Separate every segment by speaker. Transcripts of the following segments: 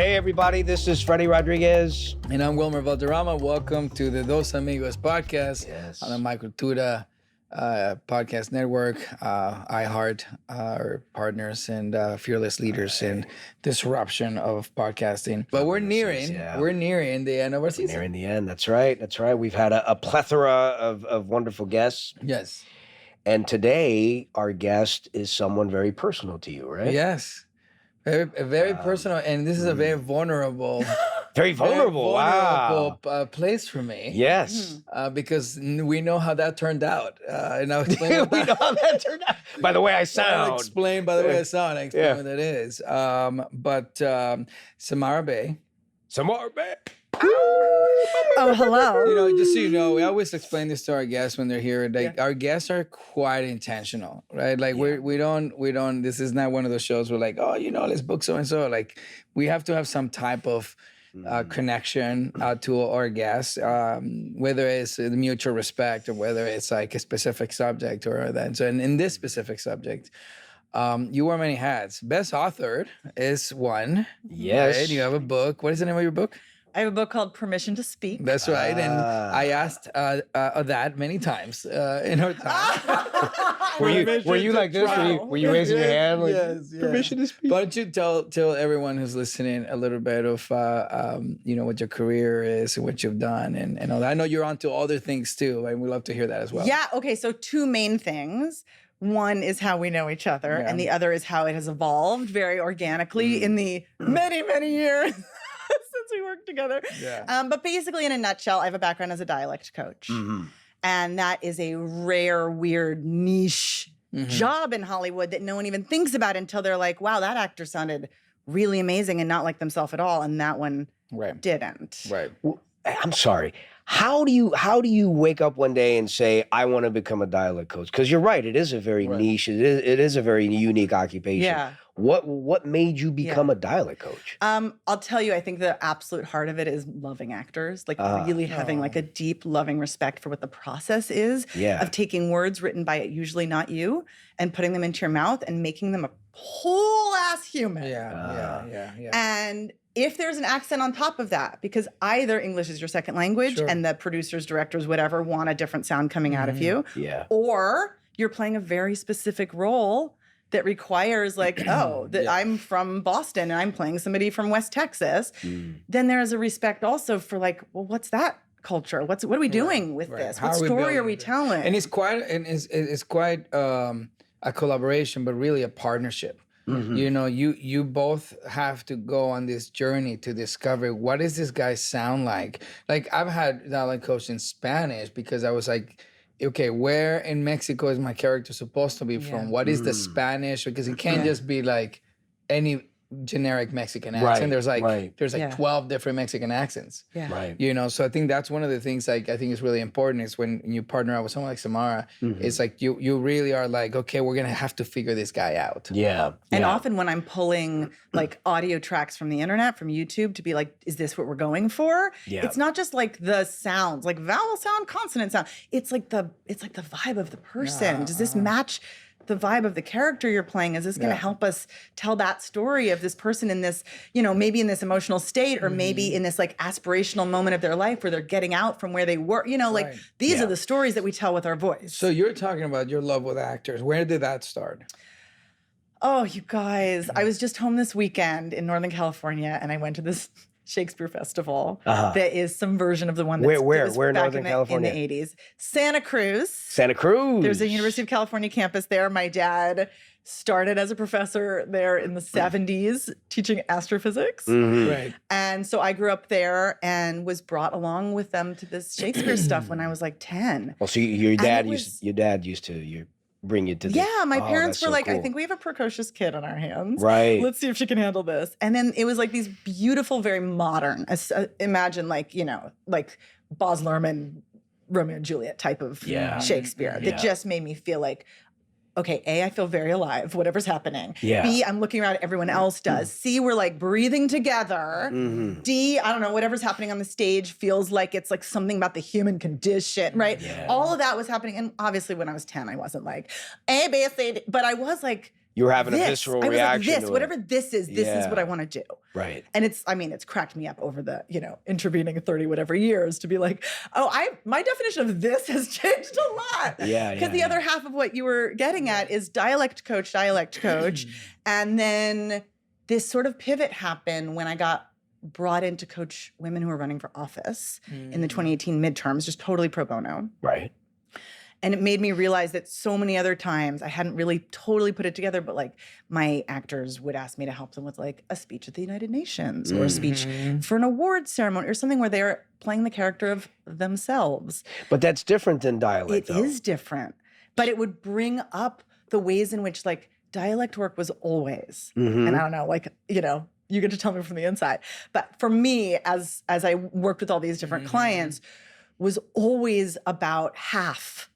Speaker 1: Hey everybody, this is Freddy Rodriguez.
Speaker 2: And I'm Wilmer Valderrama. Welcome to the Dos Amigos podcast on the Cultura podcast network, iHeart, our partners and fearless leaders in disruption of podcasting. But we're nearing the end of our season.
Speaker 1: Nearing the end, that's right. We've had a plethora of wonderful guests.
Speaker 2: Yes.
Speaker 1: And today, our guest is someone very personal to you, right?
Speaker 2: Yes. Very personal, and this is a very vulnerable...
Speaker 1: Very vulnerable. Wow.
Speaker 2: Place for me.
Speaker 1: Yes.
Speaker 2: Because we know how that turned out. And I'll explain
Speaker 1: we know how that turned out. By the way I sound.
Speaker 2: I'll explain by the way I sound. I explain what that is. But Samara Bay.
Speaker 1: Samara Bay.
Speaker 3: Oh, hello.
Speaker 2: You know, just so you know, we always explain this to our guests when they're here. Like our guests are quite intentional, right? Like we don't. This is not one of those shows where like, oh, you know, let's book so and so. Like we have to have some type of connection to our guests, whether it's the mutual respect or whether it's like a specific subject or that. So in this specific subject, you wear many hats. Best authored is one.
Speaker 1: Yes.
Speaker 2: Right? You have a book. What is the name of your book?
Speaker 3: I have a book called Permission to Speak.
Speaker 2: That's right. And I asked that many times in our time.
Speaker 1: Were you like this? Were you raising your hand? Like,
Speaker 2: yes.
Speaker 1: Permission to speak.
Speaker 2: Why don't you tell everyone who's listening a little bit of what your career is and what you've done and all that. I know you're onto other things too, and we'd love to hear that as well.
Speaker 3: Yeah. Okay. So two main things. One is how we know each other, and the other is how it has evolved very organically in the many, many years since we worked together.
Speaker 2: Yeah.
Speaker 3: But basically, in a nutshell, I have a background as a dialect coach.
Speaker 1: Mm-hmm.
Speaker 3: And that is a rare, weird, niche job in Hollywood that no one even thinks about until they're like, wow, that actor sounded really amazing and not like themselves at all. And that one didn't.
Speaker 2: Right.
Speaker 1: Well, I'm sorry. How do you wake up one day and say, I want to become a dialect coach? Because you're right, it is a very niche, it is a very unique occupation.
Speaker 3: Yeah.
Speaker 1: What made you become a dialect coach?
Speaker 3: I'll tell you, I think the absolute heart of it is loving actors, like really having like a deep, loving respect for what the process is of taking words written by usually not you and putting them into your mouth and making them a whole ass human.
Speaker 2: Yeah.
Speaker 3: And if there's an accent on top of that, because either English is your second language and the producers, directors, whatever, want a different sound coming out of you, or you're playing a very specific role that requires like, I'm from Boston and I'm playing somebody from West Texas, then there is a respect also for like, well, what's that culture? What are we doing with this? What story are we telling?
Speaker 2: And it's quite a collaboration, but really a partnership. Mm-hmm. You know, you both have to go on this journey to discover what does this guy sound like. Like I've had dialect coach in Spanish because I was like, okay, where in Mexico is my character supposed to be from? What is the Spanish? Because it can't just be like any generic Mexican accent. There's like 12 different Mexican accents. You know, so I think that's one of the things like I think is really important is when you partner up with someone like Samara, it's like you really are like, okay, we're gonna have to figure this guy out.
Speaker 3: And often when I'm pulling like audio tracks from the internet, from YouTube to be like, is this what we're going for? It's not just like the sounds, like vowel sound, consonant sound. It's like the vibe of the person. Does this match the vibe of the character you're playing? Is this going to help us tell that story of this person in this, you know, maybe in this emotional state or maybe in this like aspirational moment of their life where they're getting out from where they were, you know, like these are the stories that we tell with our voice.
Speaker 2: So you're talking about your love with actors. Where did that start?
Speaker 3: Oh, you guys, I was just home this weekend in Northern California and I went to this Shakespeare festival that is some version of the one that's
Speaker 1: where
Speaker 3: back
Speaker 1: Northern California?
Speaker 3: In the 80s. Santa Cruz.
Speaker 1: Santa Cruz.
Speaker 3: There's a University of California campus there. My dad started as a professor there in the 70s teaching astrophysics.
Speaker 2: Right.
Speaker 3: And so I grew up there and was brought along with them to this Shakespeare stuff when I was like 10.
Speaker 1: Well, so your dad used to bring you to the...
Speaker 3: Yeah, my parents were
Speaker 1: so
Speaker 3: like,
Speaker 1: cool.
Speaker 3: I think we have a precocious kid on our hands.
Speaker 1: Right.
Speaker 3: Let's see if she can handle this. And then it was like these beautiful, very modern, imagine like, you know, like Baz Luhrmann, Romeo and Juliet type of Shakespeare that just made me feel like, okay, A, I feel very alive, whatever's happening.
Speaker 1: Yeah.
Speaker 3: B, I'm looking around, everyone else does. C, we're like breathing together. D, I don't know, whatever's happening on the stage feels like it's like something about the human condition, right?
Speaker 1: Yeah.
Speaker 3: All of that was happening. And obviously when I was 10, I wasn't like, A, B, C, D, but I was like,
Speaker 1: You're having a visceral reaction
Speaker 3: like,
Speaker 1: to it.
Speaker 3: whatever this is what I want to do.
Speaker 1: Right.
Speaker 3: And it's cracked me up over the, intervening 30 whatever years to be like, my definition of this has changed a lot.
Speaker 1: Yeah.
Speaker 3: Because the other half of what you were getting at is dialect coach. And then this sort of pivot happened when I got brought in to coach women who were running for office in the 2018 midterms, just totally pro bono.
Speaker 1: Right.
Speaker 3: And it made me realize that so many other times I hadn't really totally put it together, but like my actors would ask me to help them with like a speech at the United Nations or a speech for an awards ceremony or something where they're playing the character of themselves.
Speaker 1: But that's different than dialect.
Speaker 3: It is different. But it would bring up the ways in which like dialect work was always, and I don't know, like, you get to tell me from the inside. But for me, as I worked with all these different clients, was always about half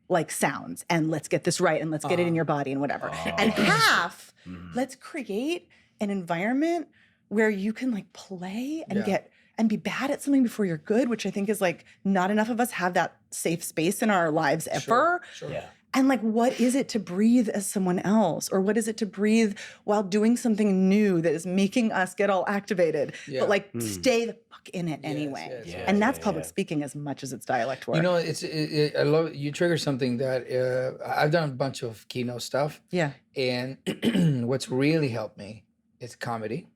Speaker 3: like sounds and let's get this right and let's get it in your body and whatever. And half, let's create an environment where you can like play and get and be bad at something before you're good, which I think is like not enough of us have that safe space in our lives ever.
Speaker 2: Sure.
Speaker 1: Yeah.
Speaker 3: And like, what is it to breathe as someone else? Or what is it to breathe while doing something new that is making us get all activated, but like stay the fuck in it anyway?
Speaker 2: Yes.
Speaker 3: And that's public speaking as much as it's dialect work.
Speaker 2: I love you trigger something that I've done a bunch of keynote stuff.
Speaker 3: Yeah.
Speaker 2: And what's really helped me is comedy.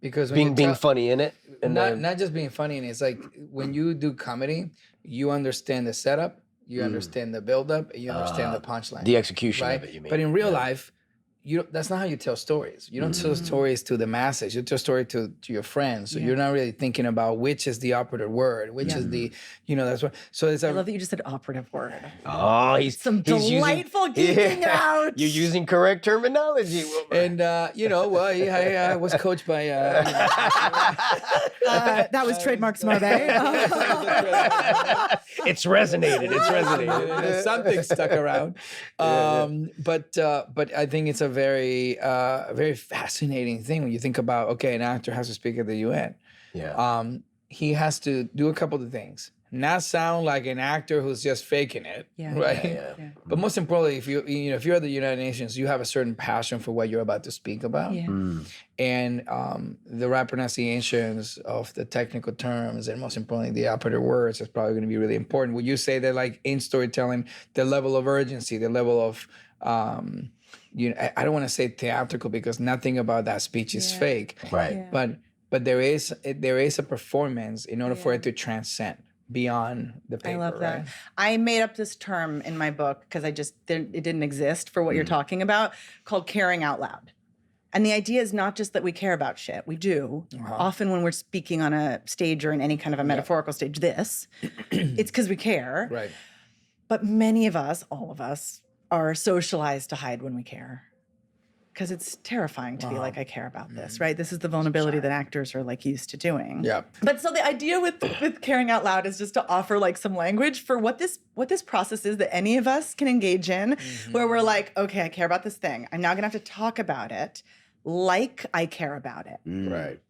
Speaker 2: Because
Speaker 1: being funny in it. And
Speaker 2: not just being funny in it. It's like when you do comedy, you understand the setup. You understand the buildup, and you understand the punchline.
Speaker 1: The execution
Speaker 2: right?
Speaker 1: of it, you mean.
Speaker 2: But in real life, that's not how you tell stories. You don't tell stories to the masses. You tell story to your friends. So you're not really thinking about which is the operative word, which is the, that's what. So it's
Speaker 3: I love that you just said operative word.
Speaker 1: Oh, he's
Speaker 3: delightful geeking out.
Speaker 1: You're using correct terminology, Wilmer.
Speaker 2: And I was coached by.
Speaker 3: That was trademark Samara Bay.
Speaker 1: It's resonated. It's resonated.
Speaker 2: Something stuck around. But I think it's a very fascinating thing when you think about, an actor has to speak at the UN.
Speaker 1: Yeah.
Speaker 2: He has to do a couple of things. Not sound like an actor who's just faking it, right?
Speaker 3: Yeah.
Speaker 2: But most importantly, if you're at the United Nations, you have a certain passion for what you're about to speak about.
Speaker 3: Yeah.
Speaker 2: And the right pronunciations of the technical terms, and most importantly, the operative words is probably going to be really important. Would you say that, like in storytelling, the level of urgency, the level of I don't want to say theatrical because nothing about that speech is fake,
Speaker 1: right?
Speaker 2: But there is a performance in order for it to transcend beyond the paper.
Speaker 3: I love that.
Speaker 2: Right?
Speaker 3: I made up this term in my book because it didn't exist for what you're talking about, called caring out loud. And the idea is not just that we care about shit. We do. Often when we're speaking on a stage or in any kind of a metaphorical stage, it's because we care.
Speaker 2: Right.
Speaker 3: But many of us, all of us, are socialized to hide when we care. Because it's terrifying to be like, I care about this, right? This is the vulnerability that actors are like used to doing.
Speaker 2: Yeah.
Speaker 3: But so the idea with caring out loud is just to offer like some language for what this process is that any of us can engage in, where we're like, okay, I care about this thing. I'm now gonna have to talk about it like I care about it.
Speaker 2: Right.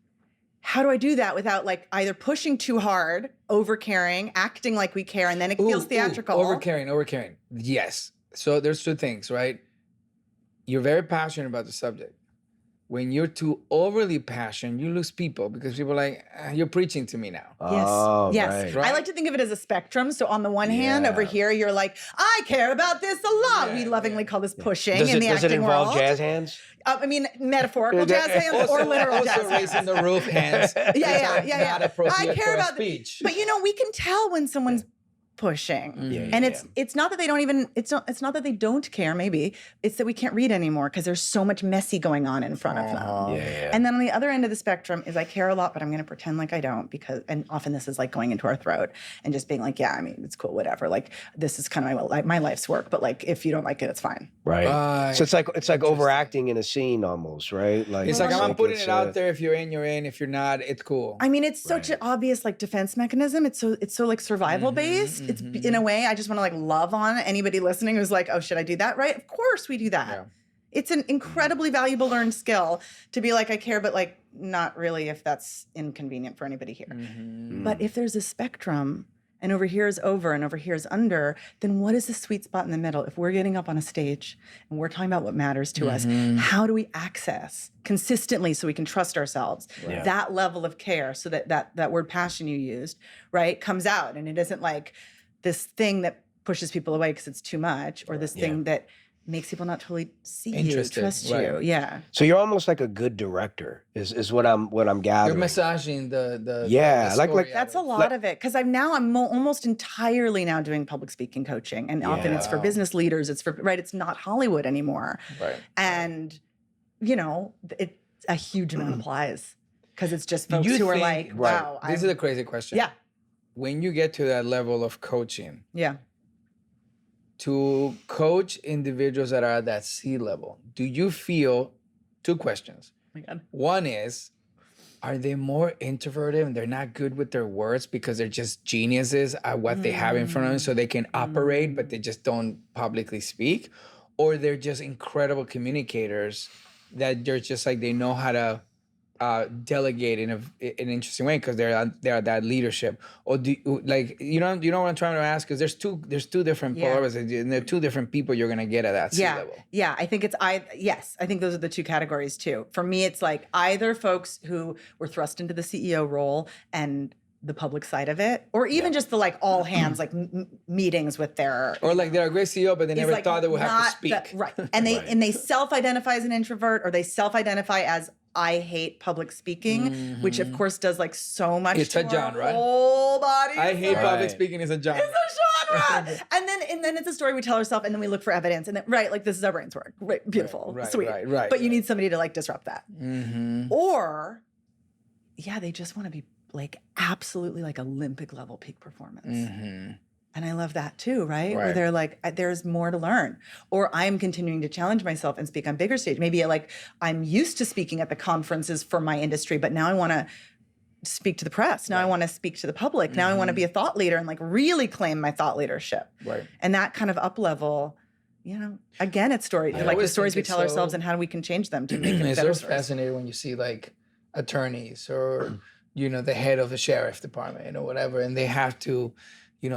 Speaker 3: How do I do that without like either pushing too hard, over caring, acting like we care, and then it feels theatrical?
Speaker 2: Over caring. Yes. So there's two things, right? You're very passionate about the subject. When you're too overly passionate, you lose people because people are like, you're preaching to me now.
Speaker 3: Yes. Right. I like to think of it as a spectrum. So on the one hand, over here, you're like, I care about this a lot. We lovingly call this pushing in the acting world.
Speaker 1: Does it involve jazz hands?
Speaker 3: I mean, metaphorical jazz hands or literal jazz hands.
Speaker 2: Also raising the roof hands.
Speaker 3: Yeah. I care about
Speaker 2: speech.
Speaker 3: But we can tell when someone's pushing. And it's not that they don't even, it's not that they don't care, maybe. It's that we can't read anymore because there's so much messy going on in front of them. And then on the other end of the spectrum is I care a lot, but I'm going to pretend like I don't and often this is like going into our throat and just being like, yeah, I mean, it's cool, whatever. Like this is kind of my life's work, but like if you don't like it, it's fine.
Speaker 1: Right. So it's like overacting in a scene almost, right? Like
Speaker 2: it's like I'm putting it out there. If you're in, you're in. If you're not, it's cool.
Speaker 3: I mean, it's such an obvious like defense mechanism. It's so like survival based. It's in a way, I just want to like love on anybody listening who's like, oh, should I do that? Right? Of course we do that. Yeah. It's an incredibly valuable learned skill to be like, I care, but like not really if that's inconvenient for anybody here. But if there's a spectrum and over here is over and over here is under, then what is the sweet spot in the middle? If we're getting up on a stage and we're talking about what matters to us, how do we access consistently so we can trust ourselves that level of care, so that word passion you used, right, comes out, and it isn't like this thing that pushes people away because it's too much, or this thing that makes people not totally see you, trust you. Yeah.
Speaker 1: So you're almost like a good director, is what I'm gathering.
Speaker 2: You're massaging the
Speaker 1: like
Speaker 3: that's a lot of it, because I'm almost entirely now doing public speaking coaching, and often it's for business leaders. It's for it's not Hollywood anymore, and it's a huge amount applies, because it's just folks who are like, wow.
Speaker 2: This is a crazy question.
Speaker 3: Yeah.
Speaker 2: When you get to that level of coaching, to coach individuals that are at that C level, do you feel, two questions.
Speaker 3: Oh my God.
Speaker 2: One is, are they more introverted and they're not good with their words because they're just geniuses at what they have in front of them, so they can operate, but they just don't publicly speak? Or they're just incredible communicators that they're just like, they know how to delegate in an interesting way because they're that leadership? Or do you know what I'm trying to ask? Because there's two different polarities, and there are two different people you're gonna get at that C level.
Speaker 3: Yeah, I think I think those are the two categories too. For me, it's like either folks who were thrust into the CEO role and the public side of it, or even just the like all hands like meetings with their,
Speaker 2: or like they're a great CEO but they never thought they would have to speak.
Speaker 3: And they self-identify as an introvert, or they self-identify as I hate public speaking, which of course does like so much
Speaker 2: it's
Speaker 3: to
Speaker 2: a genre.
Speaker 3: our whole body.
Speaker 2: I hate public speaking is a genre.
Speaker 3: It's a genre. and then it's a story we tell ourselves, and then we look for evidence, and then like this is our brain's work. Right, beautiful, sweet. But you need somebody to like disrupt that. Or they just want to be like absolutely like Olympic level peak performance. And I love that too, right? Where they're like, there's more to learn. Or I'm continuing to challenge myself and speak on bigger stage. Maybe like I'm used to speaking at the conferences for my industry, but now I want to speak to the press. Now I want to speak to the public. Now I want to be a thought leader and like really claim my thought leadership. And that kind of up level, again, it's like the stories we tell ourselves and how we can change them to make it
Speaker 2: it's
Speaker 3: better.
Speaker 2: It's so fascinating when you see like attorneys or, the head of the sheriff department or whatever, and they have to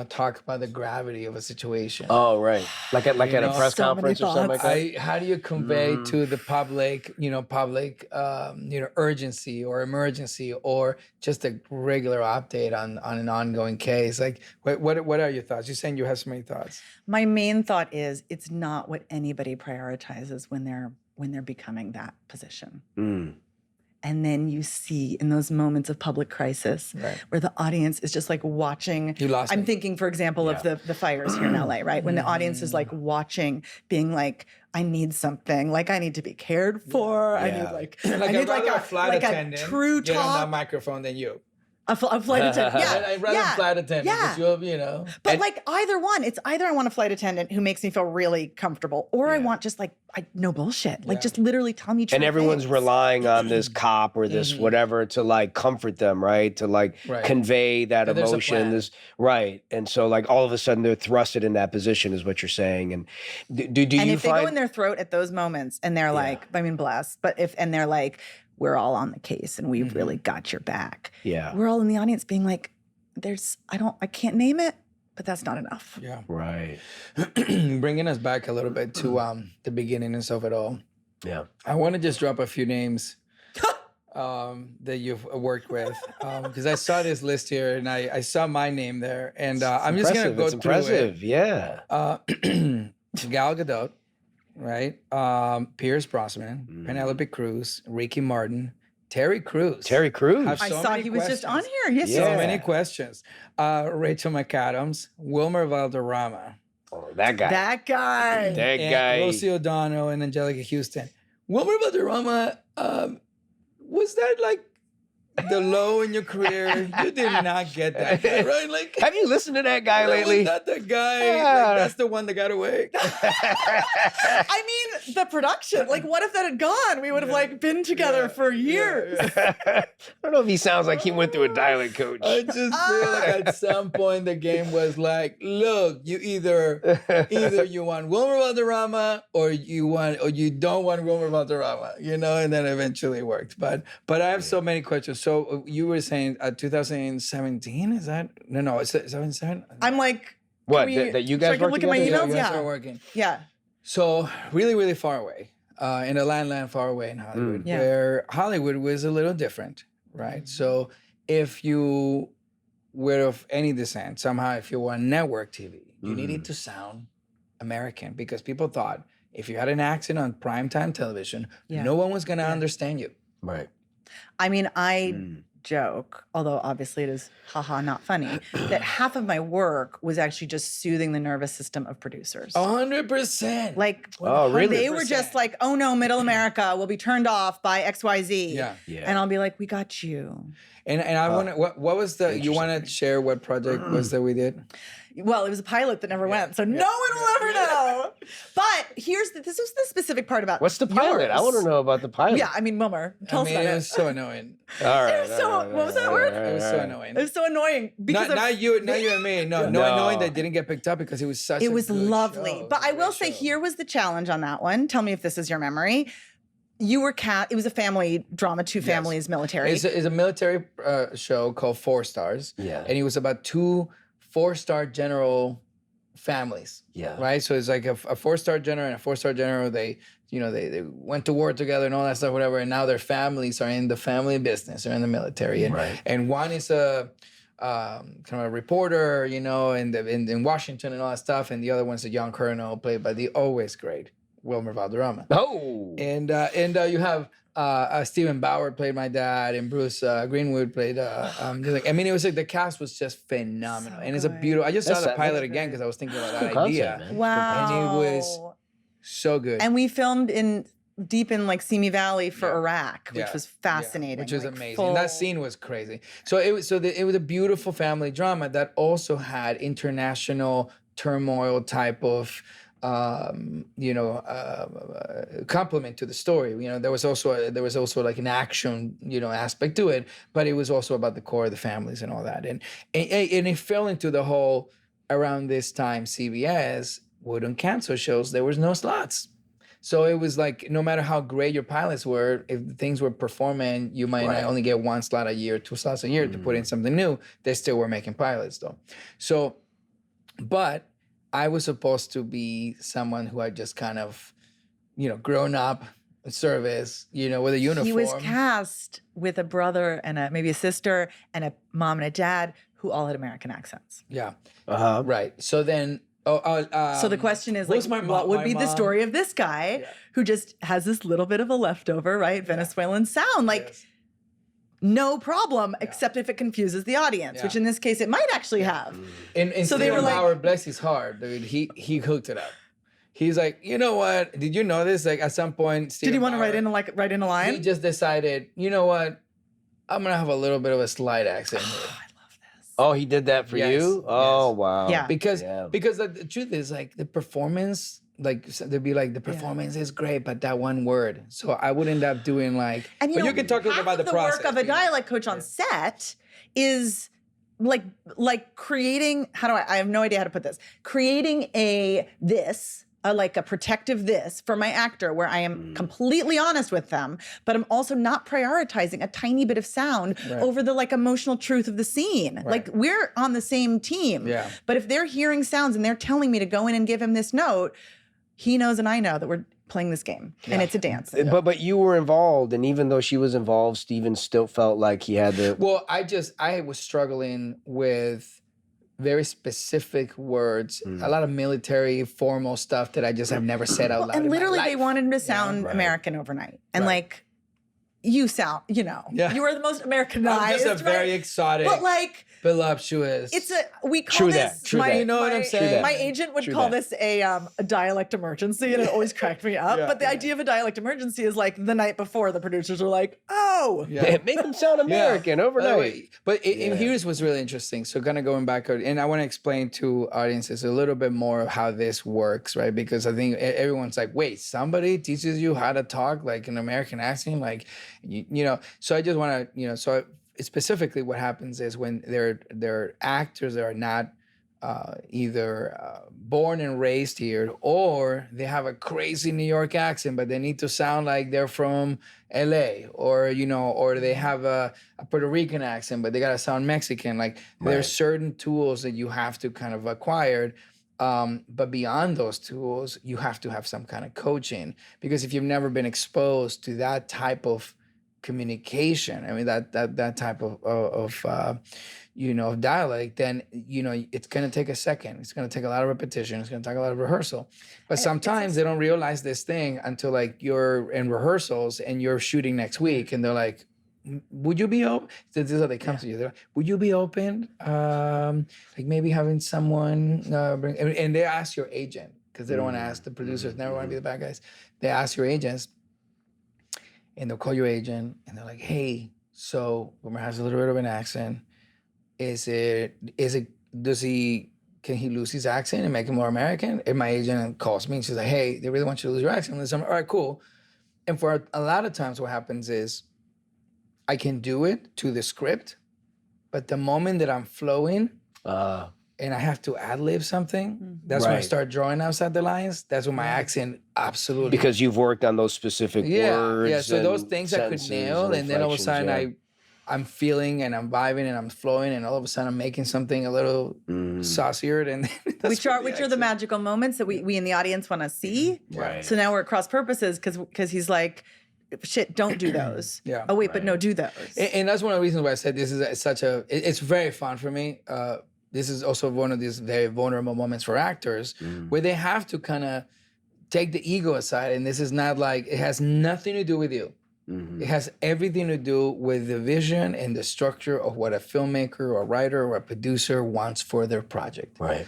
Speaker 2: talk about the gravity of a situation.
Speaker 1: Oh, right. Like at a press conference or something like that?
Speaker 2: How do you convey to the public, urgency or emergency, or just a regular update on an ongoing case? Like, what are your thoughts? You're saying you have so many thoughts.
Speaker 3: My main thought is it's not what anybody prioritizes when they're becoming that position. And then you see in those moments of public crisis where the audience is just like watching. I'm thinking, for example, of the fires here in LA, right? When the audience is like watching, being like, I need something, like I need to be cared for. I need like
Speaker 2: a flight attendant
Speaker 3: true
Speaker 2: get
Speaker 3: talk.
Speaker 2: on that microphone than you.
Speaker 3: A flight attendant.
Speaker 2: I'd rather flight attendant.
Speaker 3: Yeah. But like either one, it's either I want a flight attendant who makes me feel really comfortable, or I want just like no bullshit. Like just literally tell me true
Speaker 1: And everyone's
Speaker 3: things.
Speaker 1: relying on this cop or this whatever to like comfort them, right? To like convey that emotion. And so like all of a sudden they're thrusted in that position is what you're saying. And do you
Speaker 3: if
Speaker 1: find...
Speaker 3: they go in their throat at those moments and they're like, I mean, bless, but they're like, we're all on the case and we've really got your back.
Speaker 1: Yeah.
Speaker 3: We're all in the audience being like, I can't name it, but that's not enough.
Speaker 2: Yeah.
Speaker 1: Right.
Speaker 2: Bringing us back a little bit to the beginnings of it all.
Speaker 1: Yeah.
Speaker 2: I want to just drop a few names that you've worked with, because I saw this list here and I saw my name there, and I'm just going to go through it.
Speaker 1: Yeah.
Speaker 2: Gal Gadot. Right, Pierce Brosnan, Penelope Cruz, Ricky Martin, Terry Crews.
Speaker 1: I
Speaker 3: saw he was just on here. Yes,
Speaker 2: so many questions. Rachel McAdams, Wilmer Valderrama.
Speaker 1: Oh, that guy.
Speaker 2: Rosie O'Donnell and Angelica Houston. Wilmer Valderrama, was that like the low in your career? You did not get that guy, right? Like,
Speaker 1: have you listened to that guy lately?
Speaker 2: Was that the guy? Like, that's the one that got away.
Speaker 3: I mean, the production. Like, what if that had gone? We would have like been together for years.
Speaker 1: I don't know if he sounds like he went through a dialect coach.
Speaker 2: I just feel like at some point the game was like, look, you either you want Wilmer Valderrama or you don't want Wilmer Valderrama, and then eventually it worked. But I have so many questions. So you were saying 2017? Is that no? It's 77.
Speaker 3: I'm like,
Speaker 1: What,
Speaker 3: can we-
Speaker 1: that you
Speaker 3: so
Speaker 1: guys
Speaker 3: I can
Speaker 1: work
Speaker 3: look at my
Speaker 1: together?
Speaker 3: emails.
Speaker 2: You guys
Speaker 3: Yeah,
Speaker 2: are working.
Speaker 3: yeah.
Speaker 2: So really, really far away, in a land far away in Hollywood,
Speaker 3: Yeah.
Speaker 2: where Hollywood was a little different, right? So if you were of any descent, somehow, if you were on network TV, you needed to sound American, because people thought if you had an accent on primetime television, no one was gonna understand you.
Speaker 1: Right.
Speaker 3: I mean, I joke, although obviously it is haha not funny, that half of my work was actually just soothing the nervous system of producers.
Speaker 2: 100%.
Speaker 3: Like,
Speaker 1: Oh, really?
Speaker 3: they were just like, oh no, middle America will be turned off by XYZ.
Speaker 2: Yeah.
Speaker 3: And I'll be like, we got you.
Speaker 2: And I want to, what was the, you want to share what project was that we did?
Speaker 3: Well, it was a pilot that never went, so no one will ever know. But this was the specific part about
Speaker 1: What's the pilot?
Speaker 3: yours.
Speaker 1: I want to know about the pilot.
Speaker 3: Yeah, I mean, Wilmer, tell us about
Speaker 2: it
Speaker 3: it.
Speaker 2: was so annoying.
Speaker 1: All right.
Speaker 3: It was so, what was that word?
Speaker 2: It was so annoying.
Speaker 3: It was so annoying. Because
Speaker 2: Not you and me. No, annoying that didn't get picked up because it was such
Speaker 3: it
Speaker 2: a
Speaker 3: was
Speaker 2: good
Speaker 3: lovely.
Speaker 2: show.
Speaker 3: But I will
Speaker 2: Great
Speaker 3: say,
Speaker 2: show.
Speaker 3: here was the challenge on that one. Tell me if this is your memory. You were it was a family drama, two families, military.
Speaker 2: It's a military show called 4 Stars.
Speaker 1: Yeah.
Speaker 2: And it was about 2 4-star general families.
Speaker 1: Yeah.
Speaker 2: Right? So it's like a 4-star general and a 4-star general. They went to war together and all that stuff, whatever. And now their families are in the family business. They're in the military. And, and one is a kind of a reporter, in Washington and all that stuff. And the other one's a young colonel played by the always great Wilmer Valderrama.
Speaker 1: Oh.
Speaker 2: And you have Stephen Bauer played my dad, and Bruce Greenwood played. It was like the cast was just phenomenal, and it's a beautiful. I just saw the pilot again because I was thinking about that idea.
Speaker 1: Concept, man.
Speaker 3: Wow.
Speaker 2: And it was so good.
Speaker 3: And we filmed deep in like Simi Valley for Iraq, which was fascinating.
Speaker 2: Which was
Speaker 3: like,
Speaker 2: amazing. And that scene was crazy. So it was a beautiful family drama that also had international turmoil type of complement to the story. There was also like an action, aspect to it, but it was also about the core of the families and all that. And it fell into the whole, around this time, CBS wouldn't cancel shows. There was no slots. So it was like, no matter how great your pilots were, if things were performing, you might not only get 1 slot a year, 2 slots a year to put in something new. They still were making pilots though. So, but I was supposed to be someone who had just kind of, grown up in service, with a uniform.
Speaker 3: He was cast with a brother and maybe a sister and a mom and a dad who all had American accents.
Speaker 2: Yeah.
Speaker 1: Uh-huh.
Speaker 2: Right. So then,
Speaker 3: so the question is, like, what would be the story of this guy who just has this little bit of a leftover, right, Venezuelan sound? Like, no problem, except if it confuses the audience, which in this case it might actually have.
Speaker 2: And
Speaker 3: so
Speaker 2: they were like, bless his heart, dude. He hooked it up. He's like, you know what? Did you know this? Like at some point,
Speaker 3: did he want to write in a line?
Speaker 2: He just decided, you know what? I'm gonna have a little bit of a slight accent here.
Speaker 3: I love this.
Speaker 1: Oh, he did that for you? Oh, wow.
Speaker 3: Yeah.
Speaker 2: Because the truth is, like, the performance, like, they'd be like, the performance is great, but that one word. So I would end up doing like,
Speaker 3: and
Speaker 2: you can talk about the process.
Speaker 3: Work of a dialect coach on set is like creating, I have no idea how to put this, creating like a protective this for my actor where I am completely honest with them, but I'm also not prioritizing a tiny bit of sound over the like emotional truth of the scene. Right. Like we're on the same team, but if they're hearing sounds and they're telling me to go in and give him this note, he knows and I know that we're playing this game and it's a dance.
Speaker 1: But you were involved, and even though she was involved, Steven still felt like he had to.
Speaker 2: Well, I was struggling with very specific words, a lot of military formal stuff that I just have never said out loud.
Speaker 3: And literally, they wanted him to
Speaker 2: Yeah,
Speaker 3: sound American overnight, and like you sound, you are the most Americanized.
Speaker 2: I'm just a very exotic,
Speaker 3: but like
Speaker 2: voluptuous.
Speaker 3: We call this.
Speaker 1: True that.
Speaker 2: You know what I'm saying?
Speaker 3: My agent would call this a dialect emergency, and it always cracked me up. But the idea of a dialect emergency is like the night before, the producers are like, "Oh,
Speaker 1: make them sound American overnight."
Speaker 2: But here's what's really interesting. So kind of going back, and I want to explain to audiences a little bit more of how this works, right? Because I think everyone's like, "Wait, somebody teaches you how to talk like an American accent?" Like, So I just want to, specifically what happens is when they're actors that are not either born and raised here, or they have a crazy New York accent, but they need to sound like they're from LA, or, you know, or they have a Puerto Rican accent, but they got to sound Mexican. Like there's certain tools that you have to kind of acquire. But beyond those tools, you have to have some kind of coaching, because if you've never been exposed to that type of communication, I mean, that type of you know, dialect, then, you know, it's going to take a second. It's going to take a lot of repetition. It's going to take a lot of rehearsal. But sometimes they don't realize this thing until like you're in rehearsals and you're shooting next week, and they're like, would you be open? This is how they come to you. They're like, would you be open? Like maybe having someone bring, and they ask your agent, because they don't want to ask the producers, never want to be the bad guys. They ask your agents, and they'll call your agent, and they're like, hey, so Wilmer has a little bit of an accent. Can he lose his accent and make it more American? And my agent calls me and she's like, hey, they really want you to lose your accent. And I'm like, all right, cool. And for a lot of times what happens is I can do it to the script, but the moment that I'm flowing and I have to ad-lib something, that's when I start drawing outside the lines. That's when my accent absolutely.
Speaker 1: Because you've worked on those specific words.
Speaker 2: Yeah, so those things I could nail, and then all of a sudden I'm feeling and I'm vibing and I'm flowing, and all of a sudden I'm making something a little saucier. And
Speaker 3: which are the magical moments that we in the audience want to see.
Speaker 1: Right.
Speaker 3: So now we're at cross purposes because he's like, shit, don't do those.
Speaker 2: Yeah.
Speaker 3: Oh wait, but no, do those.
Speaker 2: And that's one of the reasons why I said this is it's very fun for me. This is also one of these very vulnerable moments for actors where they have to kind of take the ego aside. And this is not like, it has nothing to do with you. Mm-hmm. It has everything to do with the vision and the structure of what a filmmaker or a writer or a producer wants for their project. Right?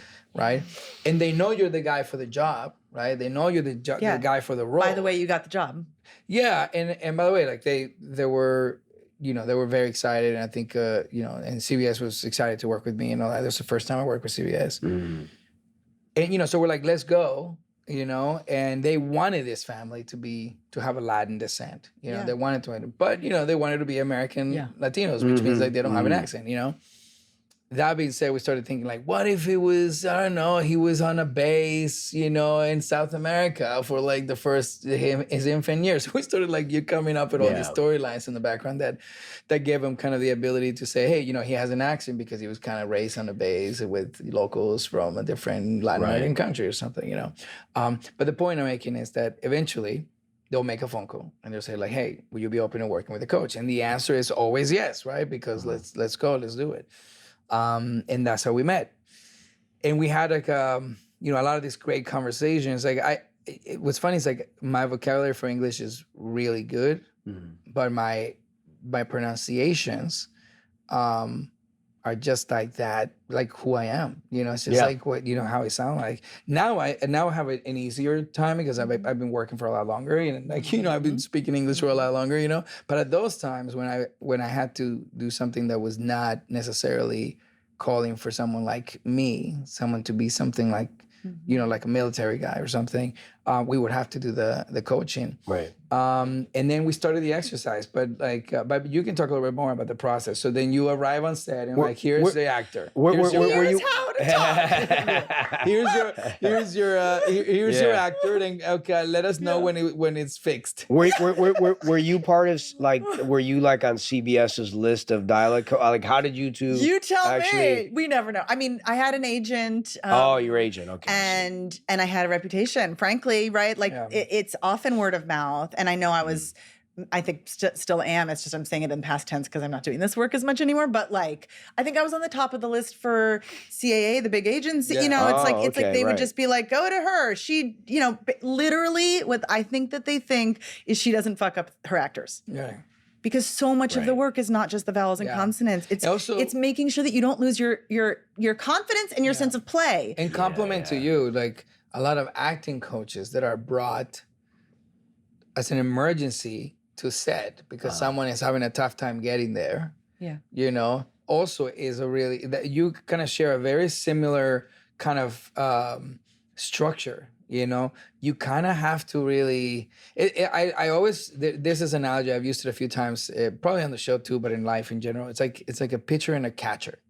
Speaker 2: And they know you're the guy for the job, right? They know you're the guy for the role.
Speaker 3: By the way, you got the job.
Speaker 2: Yeah, and by the way, like they were, you know, they were very excited, and I think, you know, and CBS was excited to work with me and all that. It was the first time I worked with CBS. Mm-hmm. And, you know, so we're like, let's go. You know, and they wanted this family to have a Latin descent. You know, they wanted to, but you know, they wanted to be American Latinos, which means like they don't have an accent. You know, that being said, we started thinking like, what if it was, I don't know, he was on a base, you know, in South America for like the first his infant years. So we started like you coming up with all these storylines in the background that gave him kind of the ability to say, hey, you know, he has an accent because he was kind of raised on a base with locals from a different Latin American country or something, you know. But the point I'm making is that eventually they'll make a phone call and they'll say like, hey, will you be open to working with a coach? And the answer is always yes, right? Because let's go, let's do it. And that's how we met. And we had like, you know, a lot of these great conversations. Like what's funny is like my vocabulary for English is really good, but my pronunciations are just like that, like who I am. You know, it's just like what, you know, how I sound like. Now I have an easier time because I've been working for a lot longer, and like, you know, I've been speaking English for a lot longer, you know. But at those times when I had to do something that was not necessarily calling for someone like me, someone to be something like, you know, like a military guy or something, we would have to do the coaching. Right. And then we started the exercise, but like, but you can talk a little bit more about the process. So then you arrive on set and like, here's the actor.
Speaker 3: Here's how to talk.
Speaker 2: here's your actor. And okay, let us know when it's fixed.
Speaker 1: Were you part of like, were you like on CBS's list of dialect? Like, how did you two?
Speaker 3: You tell me. We never know. I mean, I had an agent.
Speaker 1: Your agent. Okay.
Speaker 3: And I had a reputation, frankly, right? Like it's often word of mouth. And I know I think still am. It's just I'm saying it in past tense because I'm not doing this work as much anymore. But like, I think I was on the top of the list for CAA, the big agency. You know, it's like they would just be like, go to her. She, you know, literally what I think that they think is she doesn't fuck up her actors. Yeah. Because so much of the work is not just the vowels and consonants. It's making sure that you don't lose your confidence and your sense of play.
Speaker 2: And compliment to you, like a lot of acting coaches that are brought as an emergency to set because someone is having a tough time getting there. Yeah. You know, also is that you kind of share a very similar kind of structure. You know, you kind of have to really. I always this is an analogy I've used it a few times, probably on the show too, but in life in general, it's like a pitcher and a catcher.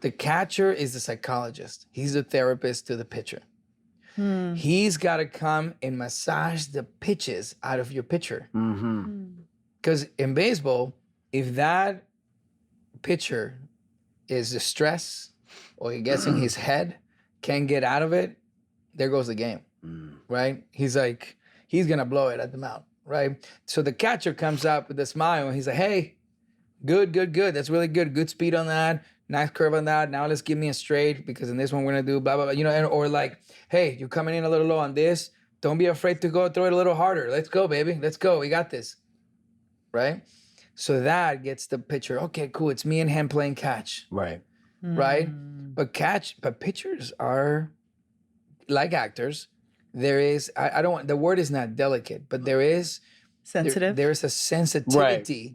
Speaker 2: The catcher is the psychologist. He's the therapist to the pitcher. He's got to come and massage the pitches out of your pitcher. Because in baseball, if that pitcher is distressed or he gets in his head, can't get out of it, there goes the game, right? He's like, he's going to blow it at the mound, right? So the catcher comes up with a smile and he's like, hey, good. That's really good. Good speed on that. Nice curve on that. Now let's give me a straight because in this one we're going to do blah, blah, blah. You know, or like, hey, you're coming in a little low on this. Don't be afraid to go throw it a little harder. Let's go, baby. Let's go. We got this, right? So that gets the pitcher, okay, cool. It's me and him playing catch.
Speaker 1: Right.
Speaker 2: Right? But pitchers are like actors. There is, I don't want, the word is not delicate, but there is
Speaker 3: sensitive.
Speaker 2: There is a sensitivity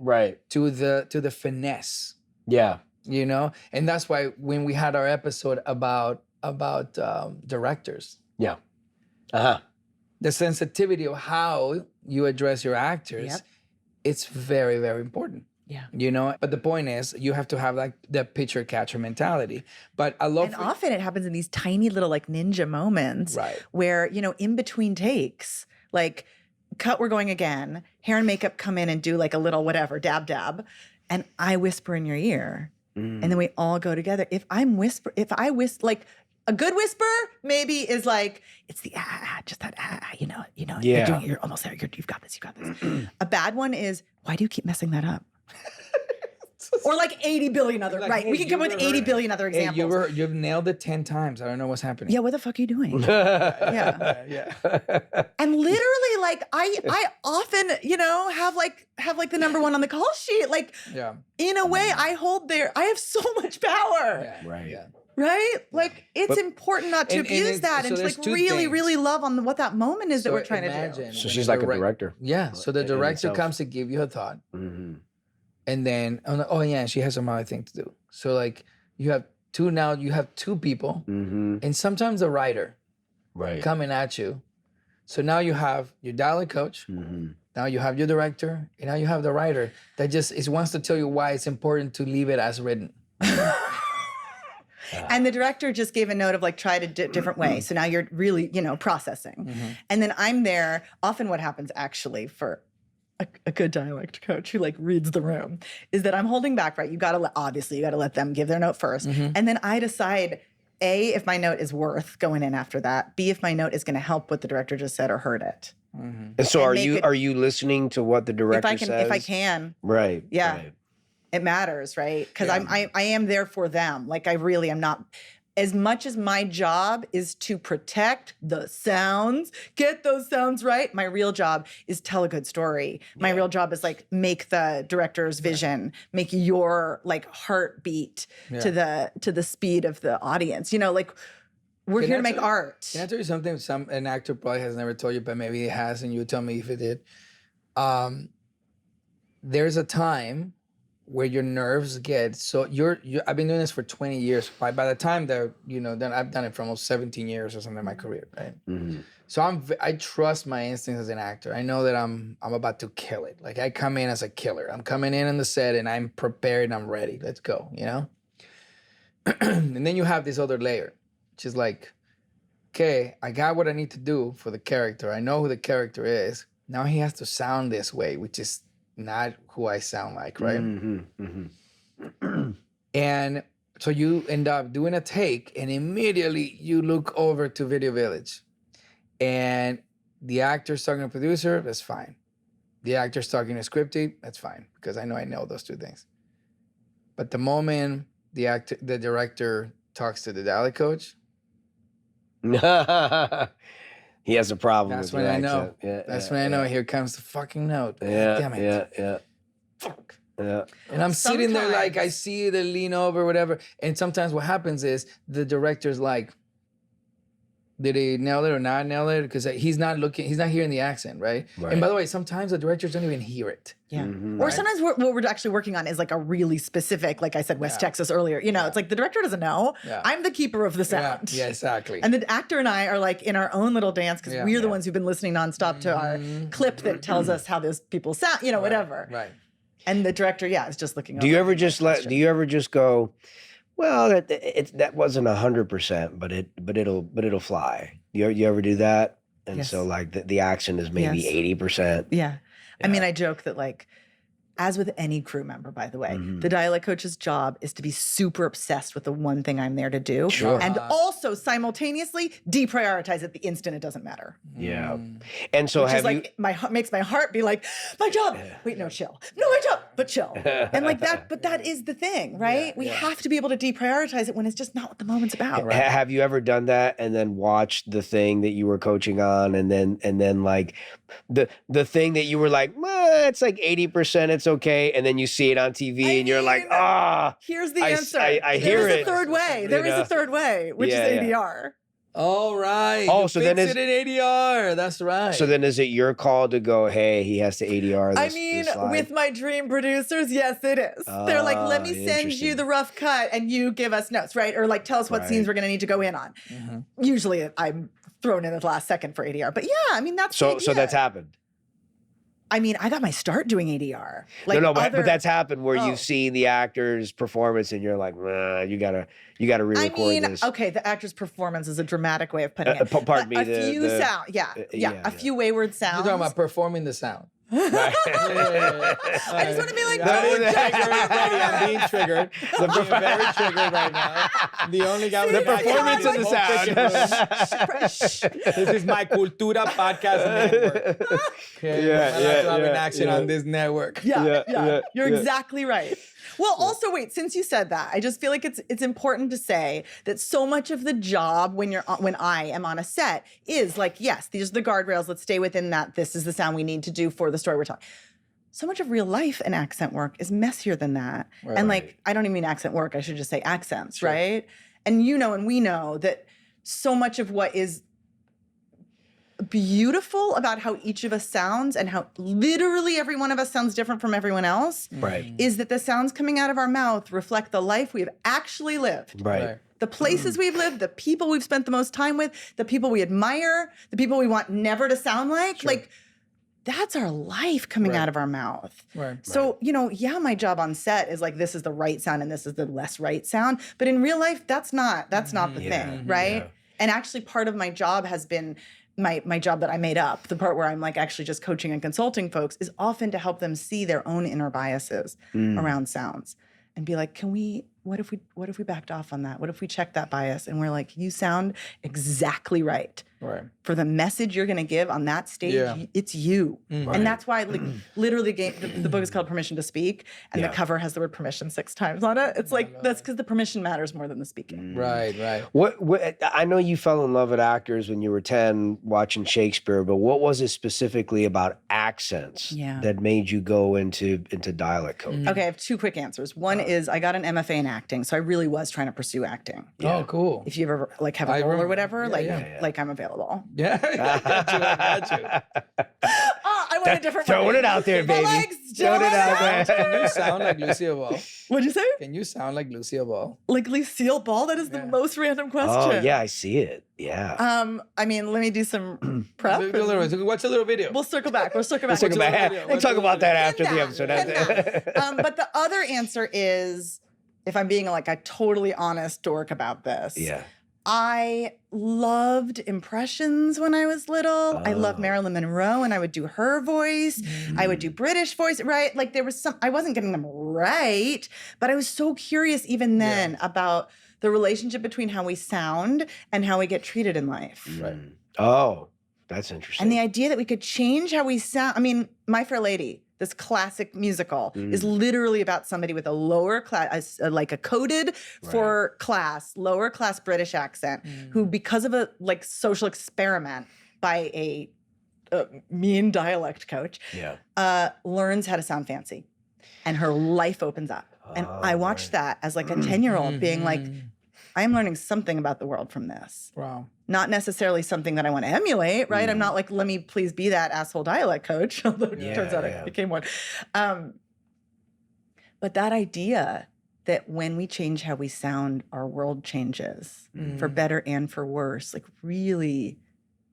Speaker 2: to the finesse.
Speaker 1: Yeah.
Speaker 2: You know? And that's why when we had our episode about directors.
Speaker 1: Yeah.
Speaker 2: The sensitivity of how you address your actors, it's very, very important.
Speaker 3: Yeah.
Speaker 2: You know, but the point is you have to have like the pitcher catcher mentality. But I love
Speaker 3: often it happens in these tiny little like ninja moments where, you know, in between takes, like cut, we're going again, hair and makeup come in and do like a little whatever, dab. And I whisper in your ear and then we all go together. If I whisper, like a good whisper maybe is like, it's the just that you know, you're doing it, you're almost there, you've got this. A bad one is, why do you keep messing that up? Or like 80 billion other, like, right? Hey, we can come with 80 billion other examples.
Speaker 2: Hey, you've nailed it 10 times. I don't know what's happening.
Speaker 3: Yeah, what the fuck are you doing? Yeah. And literally, like, I often, you know, have like the number one on the call sheet. Like, in a way, I have so much power.
Speaker 2: Yeah. Right. Yeah.
Speaker 3: Right? Like, it's important not to abuse that and to like really love on what that moment is that we're trying to do.
Speaker 1: So she's like a director.
Speaker 2: Yeah. So the director comes to give you a thought. And then, oh yeah, she has some other thing to do. So like you have two people and sometimes a writer coming at you. So now you have your dialect coach, now you have your director, and now you have the writer that just wants to tell you why it's important to leave it as written.
Speaker 3: And the director just gave a note of like, try it a different way. So now you're really, you know, processing. And then I'm there. Often what happens actually for a good dialect coach who like reads the room is that I'm holding back, right? You got to let them give their note first. And then I decide, A, if my note is worth going in after that. B, if my note is going to help what the director just said or heard it.
Speaker 1: And so are you listening to what the director says?
Speaker 3: If I can.
Speaker 1: Right.
Speaker 3: Yeah.
Speaker 1: Right.
Speaker 3: It matters, right? Because I am there for them. Like I really am not. As much as my job is to protect the sounds, get those sounds right, my real job is tell a good story. My real job is like make the director's vision, make your like heartbeat to the speed of the audience. You know, like we're here to make art.
Speaker 2: Can I tell you something? An actor probably has never told you, but maybe it has, and you tell me if it did. There's a time where your nerves get so I've been doing this for 20 years. By the time that then I've done it for almost 17 years or something in my career, right? So I trust my instincts as an actor. I know that I'm about to kill it. Like I come in as a killer. I'm coming in on the set and I'm prepared and I'm ready. Let's go, you know? And then you have this other layer, which is like, okay, I got what I need to do for the character. I know who the character is. Now he has to sound this way, which is not who I sound like, right? And so you end up doing a take and immediately you look over to Video Village and the actor's talking to producer, that's fine. The actor's talking to scripted, that's fine because I know those two things. But the moment the director talks to the dialect coach,
Speaker 1: he has a problem.
Speaker 2: That's when I know. That's when I know. Here comes the fucking note. Damn it.
Speaker 1: Yeah.
Speaker 2: Fuck. Yeah. And I'm sitting there like I see the lean over, whatever. And sometimes what happens is the director's like, did he nail it or not nail it? Because he's not hearing the accent, right? And by the way, sometimes the directors don't even hear it.
Speaker 3: Yeah. Or sometimes what we're actually working on is like a really specific, like I said, West Texas earlier. You know, it's like the director doesn't know. I'm the keeper of the sound.
Speaker 2: Yeah, exactly.
Speaker 3: And the actor and I are like in our own little dance because we're the ones who've been listening nonstop to our clip that tells us how those people sound, whatever.
Speaker 2: Right.
Speaker 3: And the director, is just looking over.
Speaker 1: Do you ever just go, Well, that wasn't 100%, but it'll fly. You ever do that? And
Speaker 3: Yes.
Speaker 1: so like the accent is maybe
Speaker 3: Yes.
Speaker 1: 80%.
Speaker 3: Yeah. I mean, I joke that like, as with any crew member, by the way, the dialect coach's job is to be super obsessed with the one thing I'm there to do.
Speaker 1: Sure.
Speaker 3: And also simultaneously deprioritize it the instant it doesn't matter.
Speaker 1: Yeah. And so
Speaker 3: Which
Speaker 1: have
Speaker 3: is like, makes my heart be like, my job. Wait, no, chill. No, my job, but chill. And like that, but that is the thing, right? We have to be able to deprioritize it when it's just not what the moment's about.
Speaker 1: Have you ever done that and then watched the thing that you were coaching on and then like the thing that you were like, well, it's like 80%, it's okay, and then you see it on TV and you're like,
Speaker 3: here's the answer.
Speaker 1: I hear
Speaker 3: There is
Speaker 1: it.
Speaker 3: a third way. There is a third way, which is ADR.
Speaker 2: All right.
Speaker 1: Oh,
Speaker 2: you
Speaker 1: so
Speaker 2: fix
Speaker 1: then
Speaker 2: it in ADR. That's right.
Speaker 1: So then is it your call to go, hey, he has to ADR this?
Speaker 3: I mean,
Speaker 1: this line?
Speaker 3: with my dream producers, yes, it is. They're like, let me send you the rough cut and you give us notes, right? Or like, tell us what scenes we're going to need to go in on. Usually I'm thrown in at the last second for ADR. But yeah, I mean, that's
Speaker 1: so that's happened.
Speaker 3: I mean, I got my start doing ADR. Like
Speaker 1: but that's happened where you've seen the actor's performance and you're like, you gotta re-record this.
Speaker 3: Okay, the actor's performance is a dramatic way of putting it.
Speaker 1: Pardon me.
Speaker 3: A few sound, a few wayward sounds.
Speaker 2: You're talking about performing the sound.
Speaker 3: I just want to be like,
Speaker 2: I'm being triggered. I'm being very triggered right now. The only guy with
Speaker 1: the performance of the
Speaker 2: sound. This is my Cultura podcast network. Okay, I like to have an accent on this network.
Speaker 3: Yeah. You're exactly right. Well, also wait, since you said that, I just feel like it's important to say that so much of the job when I am on a set is like, yes, these are the guardrails, let's stay within that. This is the sound we need to do for the story we're telling. So much of real life and accent work is messier than that. Right. And like, I don't even mean accent work, I should just say accents, right? And you know, and we know that so much of what is beautiful about how each of us sounds and how literally every one of us sounds different from everyone else is that the sounds coming out of our mouth reflect the life we've actually lived.
Speaker 1: Right.
Speaker 3: The places we've lived, the people we've spent the most time with, the people we admire, the people we want never to sound like. Like, that's our life coming out of our mouth. Right. So, you know, my job on set is like, this is the right sound and this is the less right sound. But in real life, that's not the thing, right? Yeah. And actually part of my job has been my job that I made up, the part where I'm like actually just coaching and consulting folks, is often to help them see their own inner biases around sounds and be like, what if we backed off on that? What if we checked that bias? And we're like, you sound exactly right. Right. For the message you're going to give on that stage, it's you. And that's why like, literally the book is called Permission to Speak, and the cover has the word permission 6 times on it. It's like, that's because the permission matters more than the speaking.
Speaker 2: Right.
Speaker 1: What I know you fell in love with actors when you were 10 watching Shakespeare, but what was it specifically about accents that made you go into dialect coaching?
Speaker 3: Okay, I have 2 quick answers. One is I got an MFA in acting, so I really was trying to pursue acting.
Speaker 2: Oh, cool.
Speaker 3: If you ever like have a role or whatever, like I'm available.
Speaker 2: Yeah, I got you.
Speaker 3: I went a different way.
Speaker 1: Throwing it out there, baby. Throwing it out there.
Speaker 2: Can you sound like Lucille Ball?
Speaker 3: What'd you say?
Speaker 2: Can you sound like Lucille Ball?
Speaker 3: Like Lucille Ball? That is the most random question.
Speaker 1: Oh, yeah, I see it. Yeah.
Speaker 3: I mean, let me do some prep.
Speaker 2: Watch a little video.
Speaker 3: We'll circle back. We'll talk about
Speaker 1: that after the episode.
Speaker 3: But the other answer is, if I'm being like a totally honest dork about this.
Speaker 1: Yeah.
Speaker 3: I loved impressions when I was little. I loved Marilyn Monroe, and I would do her voice. I would do British voice, right? Like there was I wasn't getting them right, but I was so curious even then about the relationship between how we sound and how we get treated in life.
Speaker 1: Right. Oh, that's interesting.
Speaker 3: And the idea that we could change how we sound. I mean, My Fair Lady, this classic musical, is literally about somebody with a lower class, like a coded for class, lower class British accent, who, because of a like social experiment by a mean dialect coach, learns how to sound fancy, and her life opens up. And I watched that as like a 10-year-old being like, I am learning something about the world from this. Wow. Not necessarily something that I want to emulate, right? I'm not like, let me please be that asshole dialect coach, although it turns out I became one. But that idea that when we change how we sound, our world changes for better and for worse, like really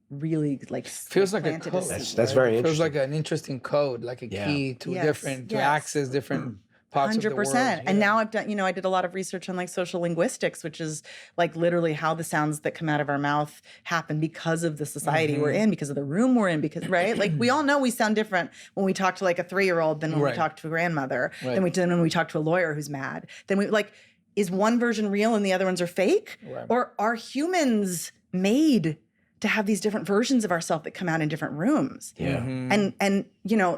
Speaker 3: like
Speaker 2: feels like a code.
Speaker 1: That's very interesting.
Speaker 2: Feels like an interesting code, like a key to access different parts of the world.
Speaker 3: 100%.
Speaker 2: Yeah.
Speaker 3: And now I've done, I did a lot of research on like social linguistics, which is like literally how the sounds that come out of our mouth happen because of the society we're in, because of the room we're in, because, right? Like we all know we sound different when we talk to like a 3-year-old than when we talk to a grandmother, than when we talk to a lawyer who's mad. Then we like, is one version real and the other ones are fake? Right. Or are humans made to have these different versions of ourselves that come out in different rooms?
Speaker 1: Yeah.
Speaker 3: And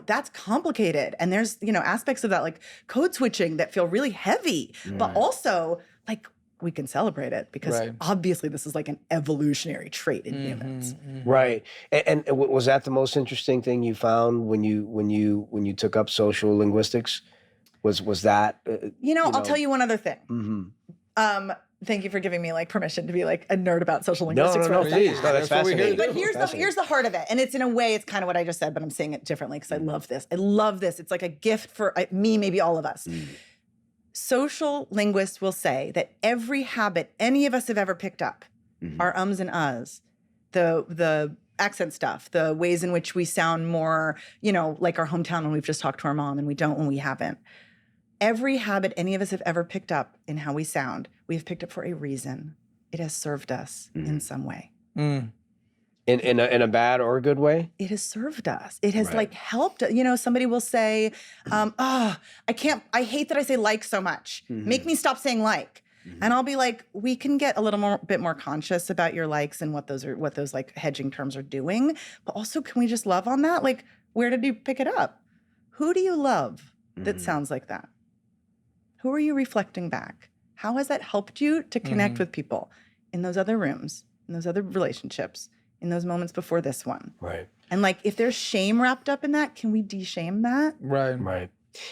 Speaker 3: that's complicated. And there's, aspects of that like code switching that feel really heavy, but also like we can celebrate it because obviously this is like an evolutionary trait in humans.
Speaker 1: Right. And was that the most interesting thing you found when you took up social linguistics? Was that
Speaker 3: I'll tell you one other thing. Thank you for giving me like permission to be like a nerd about social linguistics.
Speaker 1: No, please. No, that's fascinating.
Speaker 3: But here's the heart of it. And it's in a way, it's kind of what I just said, but I'm saying it differently because I love this. I love this. It's like a gift for me, maybe all of us. Social linguists will say that every habit any of us have ever picked up, our ums and uhs, the accent stuff, the ways in which we sound more, like our hometown when we've just talked to our mom and we don't when we haven't. Every habit any of us have ever picked up in how we sound, we have picked up for a reason. It has served us in some way.
Speaker 1: In a bad or a good way?
Speaker 3: It has served us. It has like helped. Somebody will say, I hate that I say like so much. Make me stop saying like. And I'll be like, we can get a bit more conscious about your likes and what those like hedging terms are doing. But also, can we just love on that? Like, where did you pick it up? Who do you love that sounds like that? Who are you reflecting back? How has that helped you to connect with people in those other rooms, in those other relationships, in those moments before this one?
Speaker 1: Right.
Speaker 3: And like, if there's shame wrapped up in that, can we de-shame that?
Speaker 1: Right.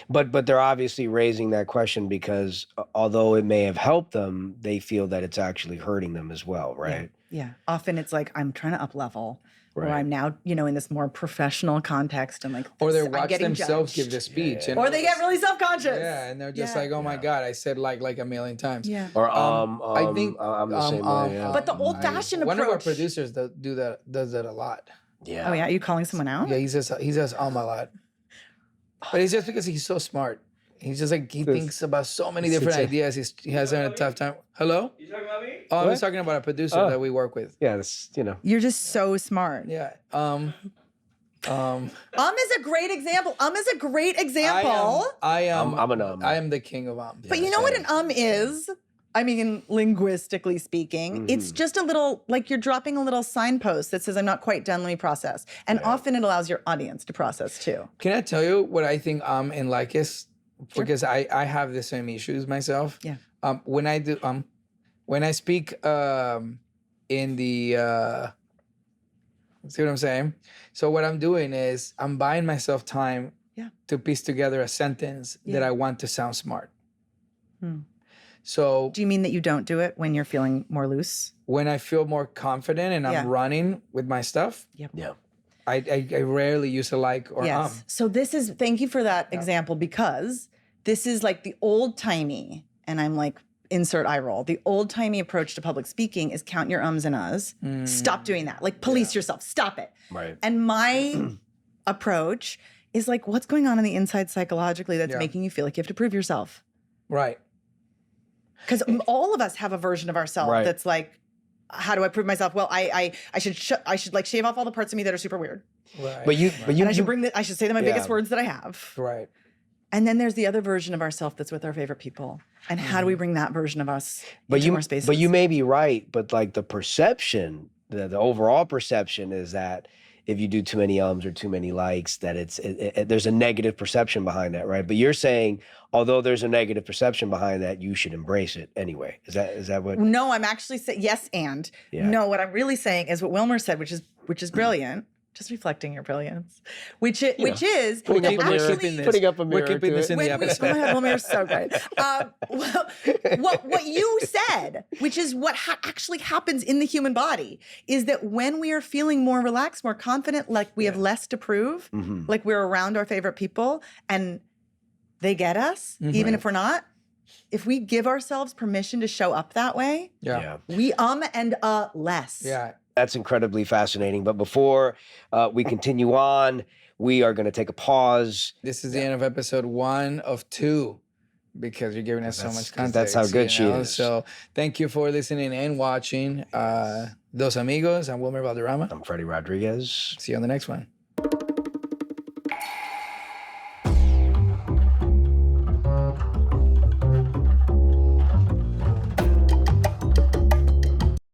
Speaker 1: But they're obviously raising that question because although it may have helped them, they feel that it's actually hurting them as well, right?
Speaker 3: Yeah. Often it's like, I'm trying to up level. Or I'm now, in this more professional context and like,
Speaker 2: or they watch themselves give the speech,
Speaker 3: or they get really self-conscious.
Speaker 2: Yeah, and they're just like, oh my God, I said like a million times.
Speaker 3: Yeah.
Speaker 1: Or
Speaker 2: I think
Speaker 1: I'm the same way. Yeah.
Speaker 3: But the old-fashioned approach.
Speaker 2: One of our producers does that a lot.
Speaker 1: Yeah.
Speaker 3: Oh yeah, are you calling someone out?
Speaker 2: Yeah, he says a lot. But it's just because he's so smart. He's just like, he thinks about so many different ideas. He has a tough time. Hello?
Speaker 4: You talking about me?
Speaker 2: Oh, I was talking about a producer that we work with.
Speaker 1: Yeah, that's,
Speaker 3: You're just so smart.
Speaker 2: Yeah.
Speaker 3: Is a great example. Is a great example.
Speaker 1: I'm an
Speaker 2: I am the king of
Speaker 3: But you know what an is? I mean, linguistically speaking, it's just a little, like you're dropping a little signpost that says, I'm not quite done, let me process. And often it allows your audience to process too.
Speaker 2: Can I tell you what I think and like is? Because I have the same issues myself.
Speaker 3: Yeah.
Speaker 2: When I speak in the see what I'm saying? So what I'm doing is I'm buying myself time to piece together a sentence that I want to sound smart. So
Speaker 3: do you mean that you don't do it when you're feeling more loose?
Speaker 2: When I feel more confident and I'm running with my stuff.
Speaker 3: Yep.
Speaker 1: Yeah.
Speaker 2: I rarely use a like or
Speaker 3: So thank you for that example, because this is like the old timey, and I'm like, insert eye roll. The old timey approach to public speaking is count your ums and uhs. Stop doing that. Like police yourself. Stop it.
Speaker 1: Right.
Speaker 3: And my approach is like, what's going on the inside psychologically that's making you feel like you have to prove yourself?
Speaker 2: Right.
Speaker 3: Because all of us have a version of ourselves that's like, how do I prove myself? Well, I should like shave off all the parts of me that are super weird.
Speaker 2: Right.
Speaker 3: But I should say my biggest words that I have.
Speaker 2: Right.
Speaker 3: And then there's the other version of ourselves that's with our favorite people. And how do we bring that version of us into more spaces?
Speaker 1: But you may be right, but like the perception, the overall perception is that if you do too many ums or too many likes, that there's a negative perception behind that, right? But you're saying, although there's a negative perception behind that, you should embrace it anyway. Is that what?
Speaker 3: No, I'm actually saying yes, and no. What I'm really saying is what Wilmer said, which is brilliant. Just reflecting your brilliance, which is
Speaker 1: putting up a mirror.
Speaker 2: We're keeping this in the episode.
Speaker 3: Oh my God, Wilmer's so great. What you said, which is what actually happens in the human body, is that when we are feeling more relaxed, more confident, like we have less to prove, like we're around our favorite people and they get us, even if we're not. If we give ourselves permission to show up that way, we and less.
Speaker 2: Yeah.
Speaker 1: That's incredibly fascinating. But before we continue on, we are going to take a pause.
Speaker 2: This is the end of episode 1 of 2. because you're giving us so much context.
Speaker 1: That's how good she is.
Speaker 2: So thank you for listening and watching. Dos Amigos. I'm Wilmer Valderrama.
Speaker 1: I'm Freddy Rodriguez.
Speaker 2: See you on the next one.